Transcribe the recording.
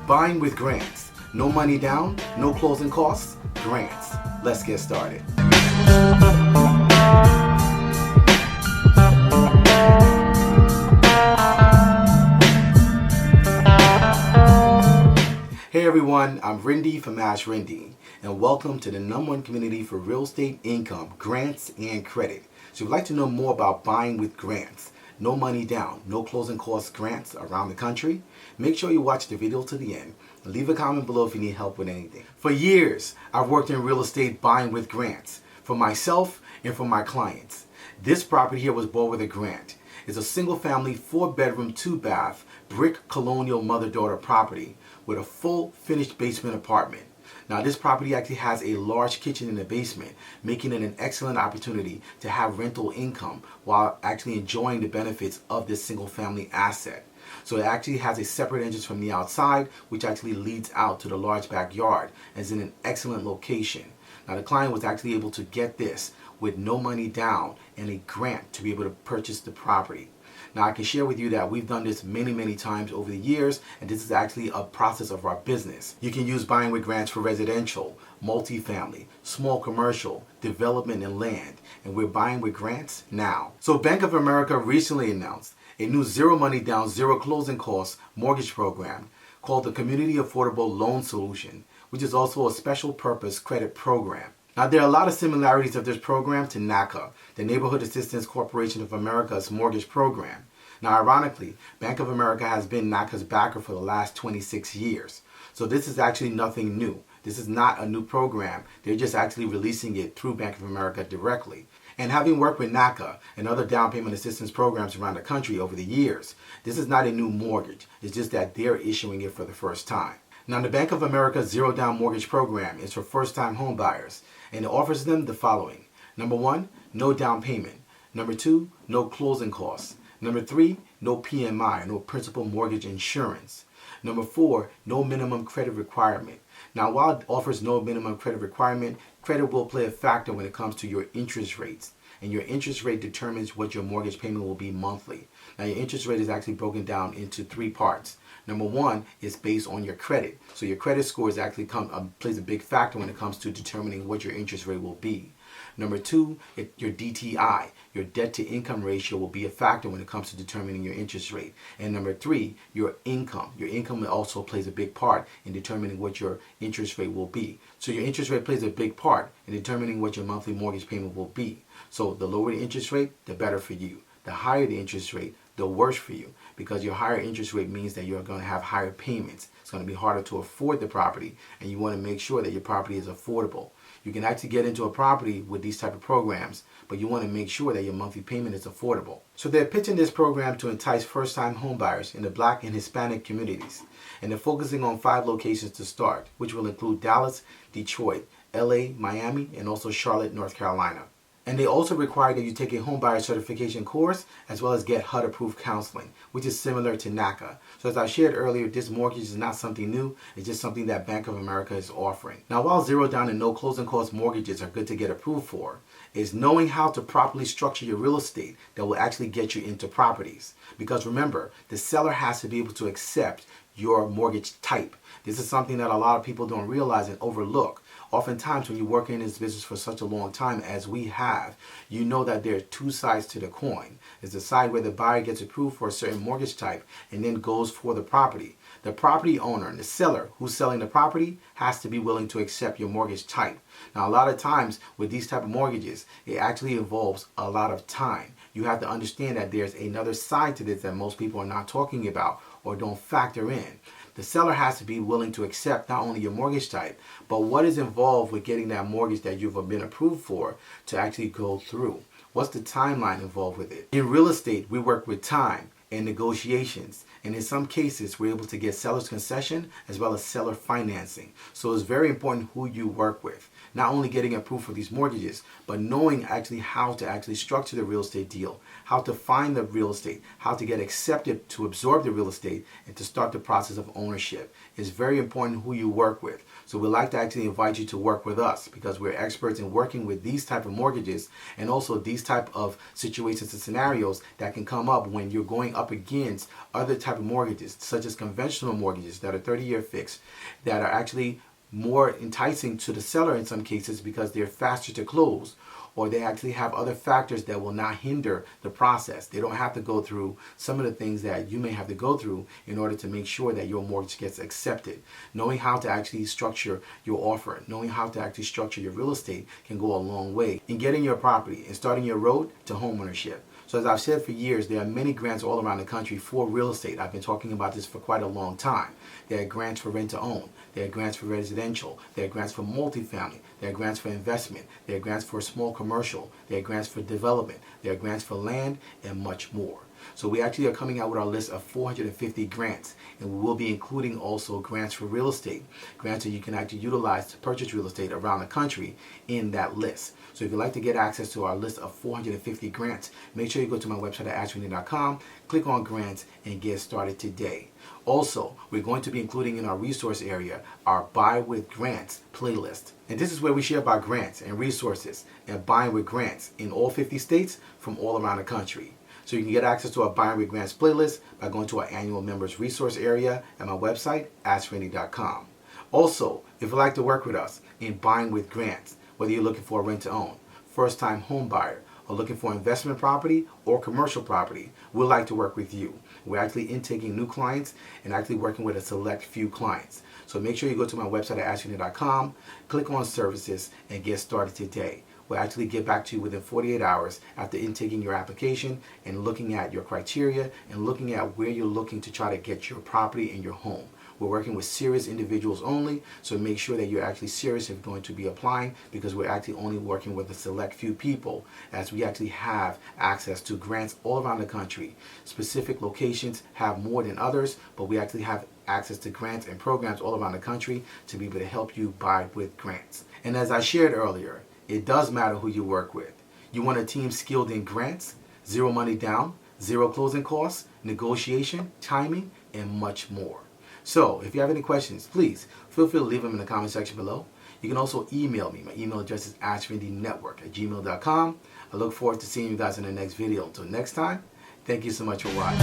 Buying with grants. No money down, no closing costs, grants. Let's get started. Hey everyone, I'm Rinde from AskRinde, and welcome to the #1 community for real estate income, grants, and credit. So if you'd like to know more about buying with grants, no money down, no closing costs grants around the country, make sure you watch the video to the end and leave a comment below if you need help with anything. For years, I've worked in real estate buying with grants for myself and for my clients. This property here was bought with a grant. It's a single family, 4-bedroom, 2-bath, brick colonial mother-daughter property with a full finished basement apartment. Now this property actually has a large kitchen in the basement, making it an excellent opportunity to have rental income while actually enjoying the benefits of this single family asset. So it actually has a separate entrance from the outside, which actually leads out to the large backyard and is in an excellent location. Now the client was actually able to get this with no money down and a grant to be able to purchase the property. Now I can share with you that we've done this many times over the years, and this is actually a process of our business. You can use buying with grants for residential, multifamily, small commercial, development and land, and we're buying with grants now. So Bank of America recently announced a new zero money down, zero closing costs mortgage program called the Community Affordable Loan Solution, which is also a special purpose credit program. Now there are a lot of similarities of this program to NACA, the Neighborhood Assistance Corporation of America's mortgage program. Now ironically, Bank of America has been NACA's backer for the last 26 years. So this is actually nothing new. This is not a new program. They're just actually releasing it through Bank of America directly. And having worked with NACA and other down payment assistance programs around the country over the years, this is not a new mortgage. It's just that they're issuing it for the first time. Now the Bank of America Zero Down Mortgage Program is for first-time home buyers, and it offers them the following. Number 1, no down payment. Number 2, no closing costs. Number 3, no PMI, no principal mortgage insurance. Number 4, no minimum credit requirement. Now while it offers no minimum credit requirement, credit will play a factor when it comes to your interest rates. And your interest rate determines what your mortgage payment will be monthly. Now your interest rate is actually broken down into 3 parts. Number 1 is based on your credit. So your credit score is actually plays a big factor when it comes to determining what your interest rate will be. Number 2, your DTI, your debt to income ratio, will be a factor when it comes to determining your interest rate. And number 3, your income. Your income also plays a big part in determining what your interest rate will be. So your interest rate plays a big part in determining what your monthly mortgage payment will be. So the lower the interest rate, the better for you. The higher the interest rate, the worse for you, because your higher interest rate means that you're going to have higher payments. It's going to be harder to afford the property, and you want to make sure that your property is affordable. You can actually get into a property with these type of programs, but you want to make sure that your monthly payment is affordable. So they're pitching this program to entice first-time home buyers in the Black and Hispanic communities, and they're focusing on 5 locations to start, which will include Dallas, Detroit, LA, Miami, and also Charlotte, North Carolina. And they also require that you take a home buyer certification course as well as get HUD approved counseling, which is similar to NACA. So as I shared earlier, this mortgage is not something new. It's just something that Bank of America is offering. Now while zero down and no closing cost mortgages are good to get approved for, is knowing how to properly structure your real estate that will actually get you into properties. Because remember, the seller has to be able to accept your mortgage type. This is something that a lot of people don't realize and overlook. Oftentimes when you work in this business for such a long time as we have, you know that there are 2 sides to the coin. There's the side where the buyer gets approved for a certain mortgage type and then goes for the property. The property owner and the seller who's selling the property has to be willing to accept your mortgage type. Now a lot of times with these type of mortgages, it actually involves a lot of time. You have to understand that there's another side to this that most people are not talking about or don't factor in. The seller has to be willing to accept not only your mortgage type, but what is involved with getting that mortgage that you've been approved for to actually go through. What's the timeline involved with it? In real estate, we work with time and negotiations, and in some cases we're able to get seller's concession as well as seller financing. So it's very important who you work with. Not only getting approved for these mortgages, but knowing actually how to actually structure the real estate deal, how to find the real estate, how to get accepted to absorb the real estate and to start the process of ownership. It's very important who you work with. So we'd like to actually invite you to work with us because we're experts in working with these type of mortgages and also these type of situations and scenarios that can come up when you're going up against other type type of mortgages, such as conventional mortgages that are 30-year fixed, that are actually more enticing to the seller in some cases because they're faster to close, or they actually have other factors that will not hinder the process. They don't have to go through some of the things that you may have to go through in order to make sure that your mortgage gets accepted. Knowing how to actually structure your offer, knowing how to actually structure your real estate can go a long way in getting your property and starting your road to homeownership. So as I've said for years, there are many grants all around the country for real estate. I've been talking about this for quite a long time. There are grants for rent to own. There are grants for residential. There are grants for multifamily. There are grants for investment. There are grants for small commercial. There are grants for development. There are grants for land and much more. So we actually are coming out with our list of 450 grants, and we will be including also grants for real estate, grants that you can actually utilize to purchase real estate around the country in that list. So if you'd like to get access to our list of 450 grants, make sure you go to my website at AskRinde.com, click on grants, and get started today. Also, we're going to be including in our resource area our Buy with Grants playlist. And this is where we share about grants and resources and buying with grants in all 50 states from all around the country. So you can get access to our Buying with Grants playlist by going to our annual members resource area at my website, AskRinde.com. Also, if you'd like to work with us in buying with grants, whether you're looking for a rent to own, first-time home buyer, or looking for investment property or commercial property, we'd like to work with you. We're actually intaking new clients and actually working with a select few clients. So make sure you go to my website at AskRinde.com, click on services, and get started today. We'll actually get back to you within 48 hours after intaking your application and looking at your criteria and looking at where you're looking to try to get your property and your home. We're working with serious individuals only, so make sure that you're actually serious if you're going to be applying, because we're actually only working with a select few people, as we actually have access to grants all around the country. Specific locations have more than others, but we actually have access to grants and programs all around the country to be able to help you buy with grants. And as I shared earlier, it does matter who you work with. You want a team skilled in grants, zero money down, zero closing costs, negotiation, timing, and much more. So if you have any questions, please feel free to leave them in the comment section below. You can also email me. My email address is AskRindeNetwork@gmail.com. I look forward to seeing you guys in the next video. Until next time, thank you so much for watching.